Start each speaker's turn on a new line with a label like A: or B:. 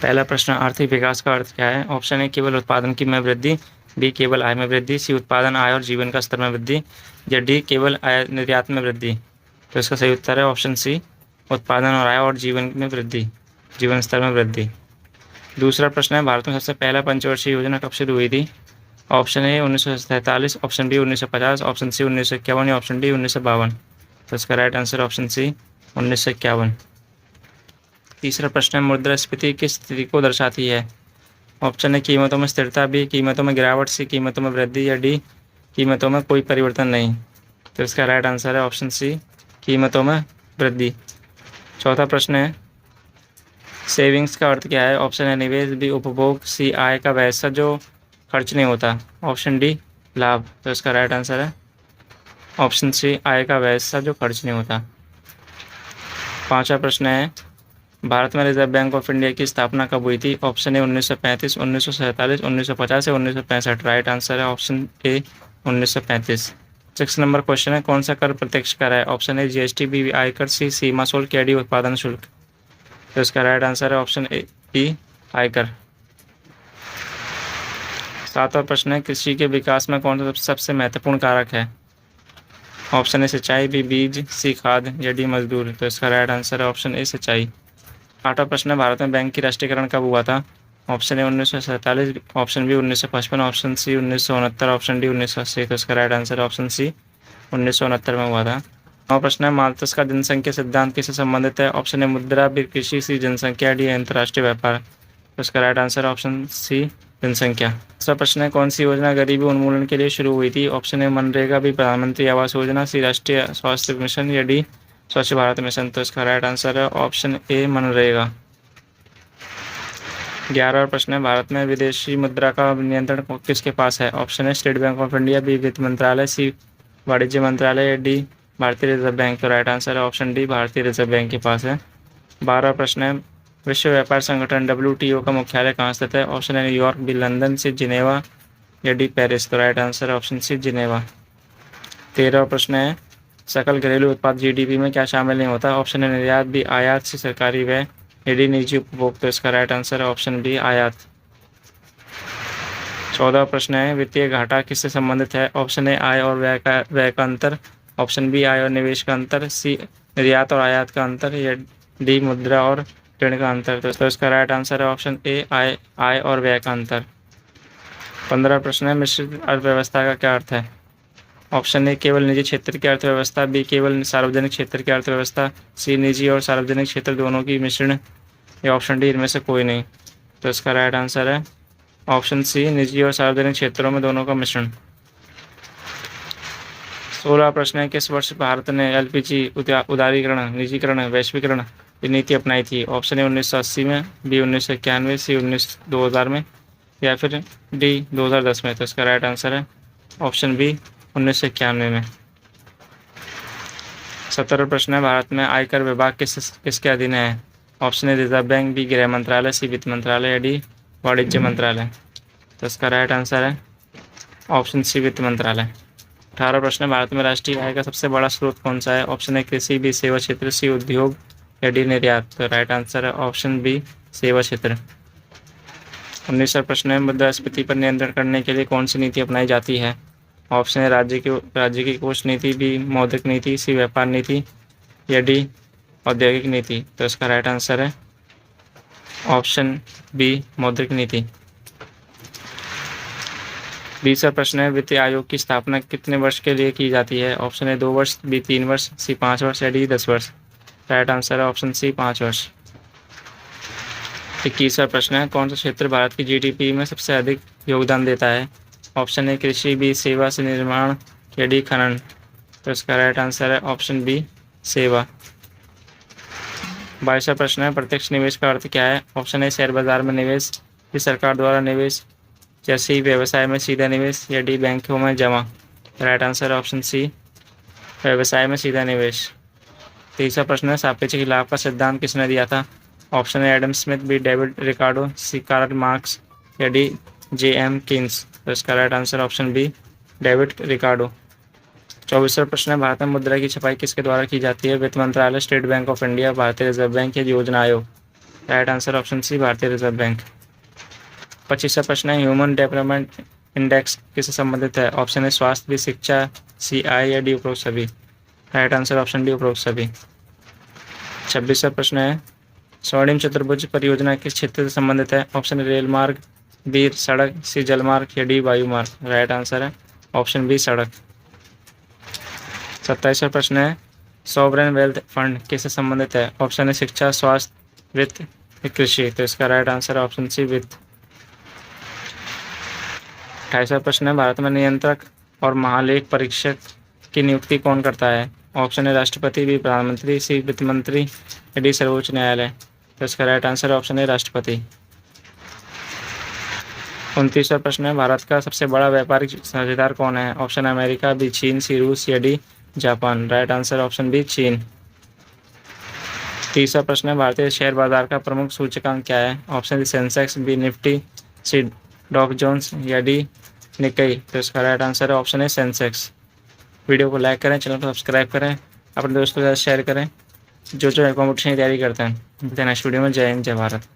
A: पहला प्रश्न, आर्थिक विकास का अर्थ क्या है? ऑप्शन ए केवल उत्पादन की में वृद्धि, बी केवल आय में वृद्धि, सी उत्पादन, आय और जीवन का स्तर में वृद्धि, या डी केवल आय निर्यात में वृद्धि। तो इसका सही उत्तर है ऑप्शन सी, उत्पादन और आय और जीवन में वृद्धि, जीवन स्तर में वृद्धि। दूसरा प्रश्न है, भारत में सबसे पहला पंचवर्षीय योजना कब शुरू हुई थी? Option A 1943, option B 1950, option C 1951 या ऑप्शन डी 1952। तो इसका राइट आंसर ऑप्शन सी 1951। तीसरा प्रश्न है, मुद्रास्फीति किस स्थिति को दर्शाती है? ऑप्शन है कीमतों में स्थिरता, बी कीमतों में गिरावट, सी कीमतों में वृद्धि, या डी कीमतों में कोई परिवर्तन नहीं। तो इसका राइट आंसर है ऑप्शन सी, कीमतों में वृद्धि। चौथा प्रश्न है, सेविंग्स का अर्थ क्या है? ऑप्शन है निवेश, बी उपभोग, सी आय का वह हिस्सा जो खर्च नहीं होता, ऑप्शन डी लाभ। तो इसका राइट आंसर है ऑप्शन सी, आय का वह हिस्सा जो खर्च नहीं होता। पांचवा प्रश्न है, भारत में रिजर्व बैंक ऑफ इंडिया की स्थापना कब हुई थी? ऑप्शन ए 1935, 1947, 1950 या 1965। राइट आंसर है ऑप्शन ए 1935। 6 नंबर क्वेश्चन है, कौन सा कर प्रत्यक्ष कर है? ऑप्शन ए जीएसटी, बी आयकर, सी सीमा शुल्क, या डी उत्पादन शुल्क। तो इसका राइट आंसर है ऑप्शन ए बी आयकर। सातवां प्रश्न है, कृषि के विकास में कौन सा सबसे महत्वपूर्ण कारक है? ऑप्शन ए सिंचाई, बी बीज, सी खाद, या डी मजदूर। तो इसका राइट आंसर है ऑप्शन ए सिंचाई। आठवां प्रश्न है, भारत में बैंक की राष्ट्रीयकरण कब हुआ था? Option A 1947, option B 1955, option C 1969, option D 1980। तो इसका राइट आंसर है ऑप्शन सी 1969 में हुआ था। नौवां प्रश्न है, माल्थस का जनसंख्या सिद्धांत किससे संबंधित है? ऑप्शन ए मुद्रा, बी कृषि, सी जनसंख्या, डी अंतर्राष्ट्रीय व्यापार। तो इसका राइट आंसर है ऑप्शन सी जनसंख्या। दूसरा प्रश्न है, कौन सी योजना गरीबी उन्मूलन के लिए शुरू हुई थी? ऑप्शन ए मनरेगा, बी प्रधानमंत्री आवास योजना, सी राष्ट्रीय स्वास्थ्य मिशन, या डी स्वच्छ भारत मिशन। तो इसका राइट आंसर है ऑप्शन ए मनरेगा। 11वां प्रश्न है, भारत में विदेशी मुद्रा का नियंत्रण किसके पास है? ऑप्शन है State Bank of India, B वित्त मंत्रालय, सी वाणिज्य मंत्रालय, या डी भारतीय रिजर्व बैंक। तो राइट आंसर है ऑप्शन डी भारतीय रिजर्व बैंक के पास है। 12वां प्रश्न है, विश्व व्यापार संगठन WTO का मुख्यालय कहाँ स्थित है? ऑप्शन है New York, B London, C Geneva, या डी पेरिस। तो राइट आंसर है ऑप्शन सी जिनेवा। 13वां प्रश्न है, सकल घरेलू उत्पाद GDP में क्या शामिल नहीं होता? ऑप्शन है निर्यात, बी आयात, सी सरकारी व्यय, या डी निजी उपभोग। तो इसका राइट आंसर है ऑप्शन बी आयात। 14वां प्रश्न है, वित्तीय घाटा किससे संबंधित है? ऑप्शन ए आय और व्यय का अंतर, ऑप्शन बी आय और निवेश का अंतर, सी निर्यात और आयात का अंतर, या डी मुद्रा और ऋण का अंतर। तो इसका राइट आंसर है ऑप्शन ए आय और व्यय का अंतर। 15वां प्रश्न है, मिश्रित अर्थव्यवस्था का क्या अर्थ है? ऑप्शन ए केवल निजी क्षेत्र की अर्थव्यवस्था, बी केवल सार्वजनिक क्षेत्र की अर्थव्यवस्था, सी निजी और सार्वजनिक क्षेत्र दोनों की मिश्रण, या ऑप्शन डी इनमें से कोई नहीं। तो इसका राइट आंसर है ऑप्शन सी निजी और सार्वजनिक क्षेत्रों में दोनों का मिश्रण। 16वां प्रश्न है, किस वर्ष भारत ने LPG उदारीकरण, निजीकरण, वैश्वीकरण की नीति अपनाई थी? ऑप्शन ए 1980 में, बी 1991, सी 2000 में, या फिर डी 2010 में। तो इसका राइट आंसर है ऑप्शन बी 1991 में। 17वां प्रश्न है, भारत में आयकर विभाग किसके अधीन है? Option A Reserve Bank, B गृह मंत्रालय, सी वित्त मंत्रालय, या डी वाणिज्य मंत्रालय। तो इसका राइट आंसर है ऑप्शन सी वित्त मंत्रालय। 18वां प्रश्न है, भारत में राष्ट्रीय आय का सबसे बड़ा स्रोत कौन सा है? ऑप्शन ए कृषि, बी सेवा क्षेत्र, सी उद्योग, या डी निर्यात। तो राइट आंसर है ऑप्शन बी सेवा क्षेत्र। 19वां प्रश्न है, मुद्रास्फीति पर नियंत्रण करने के लिए कौन सी नीति अपनाई जाती है? ऑप्शन है राज्य की कोष नीति, बी मौद्रिक नीति, सी व्यापार नीति, या डी औद्योगिक नीति। तो इसका राइट आंसर है ऑप्शन बी मौद्रिक नीति। 20वां प्रश्न है, वित्तीय आयोग की स्थापना कितने वर्ष के लिए की जाती है? ऑप्शन है 2 वर्ष, बी 3 वर्ष, सी 5 वर्ष, या डी 10 वर्ष। राइट आंसर है ऑप्शन सी 5 वर्ष। 21वां प्रश्न है, कौन सा क्षेत्र भारत की GDP में सबसे अधिक योगदान देता है? ऑप्शन ए कृषि, बी सेवा से निर्माण, या डी खनन। तो इसका राइट आंसर है ऑप्शन बी सेवा। 22वां प्रश्न है, प्रत्यक्ष निवेश का अर्थ क्या है? ऑप्शन ए शेयर बाजार में निवेश, बी सरकार द्वारा निवेश, जैसे ही व्यवसाय में सीधा निवेश, या डी बैंकों में जमा। राइट आंसर है ऑप्शन सी व्यवसाय में सीधा निवेश। 23वां प्रश्न है, सापेक्षिक लाभ का सिद्धांत किसने दिया था? Option A Adam Smith, B David Ricardo, C Karl Marx, या डी JM कीन्स। तो इसका right answer option B David Ricardo. 24वां प्रश्न है, भारत में मुद्रा की छपाई किसके द्वारा की जाती है? वित्त मंत्रालय, स्टेट बैंक ऑफ इंडिया, भारतीय रिजर्व बैंक, या योजना आयोग। राइट आंसर ऑप्शन सी भारतीय रिजर्व बैंक। 25वां प्रश्न है ह्यूमन डेवलपमेंट इंडेक्स किससे संबंधित है? ऑप्शन है स्वास्थ्य, बी शिक्षा, सी आय या डी उपरोक्त सभी। राइट आंसर ऑप्शन डी उपरोक्त सभी। 26वां प्रश्न है स्वर्णिम चतुर्भुज परियोजना किस क्षेत्र से संबंधित है? ऑप्शन रेल मार्ग, बी सड़क, सी जल मार्ग या डी वायु मार्ग। राइट आंसर है ऑप्शन बी सड़क। 27वां प्रश्न है सॉवरेन वेल्थ फंड किससे संबंधित है? ऑप्शन है शिक्षा, स्वास्थ्य, वित्त, कृषि। तो इसका राइट आंसर है ऑप्शन सी वित्त। 28वां प्रश्न है भारत में नियंत्रक और महालेख परीक्षक की नियुक्ति कौन करता है? ऑप्शन है राष्ट्रपति, बी प्रधानमंत्री, सी वित्त मंत्री या डी सर्वोच्च न्यायालय। तो इसका राइट आंसर ऑप्शन है राष्ट्रपति। 29वां प्रश्न है भारत का सबसे बड़ा व्यापारिक साझेदार कौन है? ऑप्शन है अमेरिका, बी चीन, सी रूस या D Japan. Right answer option B चीन। 30वां प्रश्न है भारतीय शेयर बाजार का प्रमुख सूचकांक क्या है? ऑप्शन है सेंसेक्स, बी निफ्टी, सी डॉव जोन्स या डी निक्केई। तो इसका राइट आंसर है ऑप्शन है सेंसेक्स। वीडियो को लाइक करें, चैनल को सब्सक्राइब करें, अपने दोस्तों के साथ शेयर करें जो कॉम्पिटिशन की तैयारी करते हैं। नेक्स्ट वीडियो में जय हिंद, जय भारत।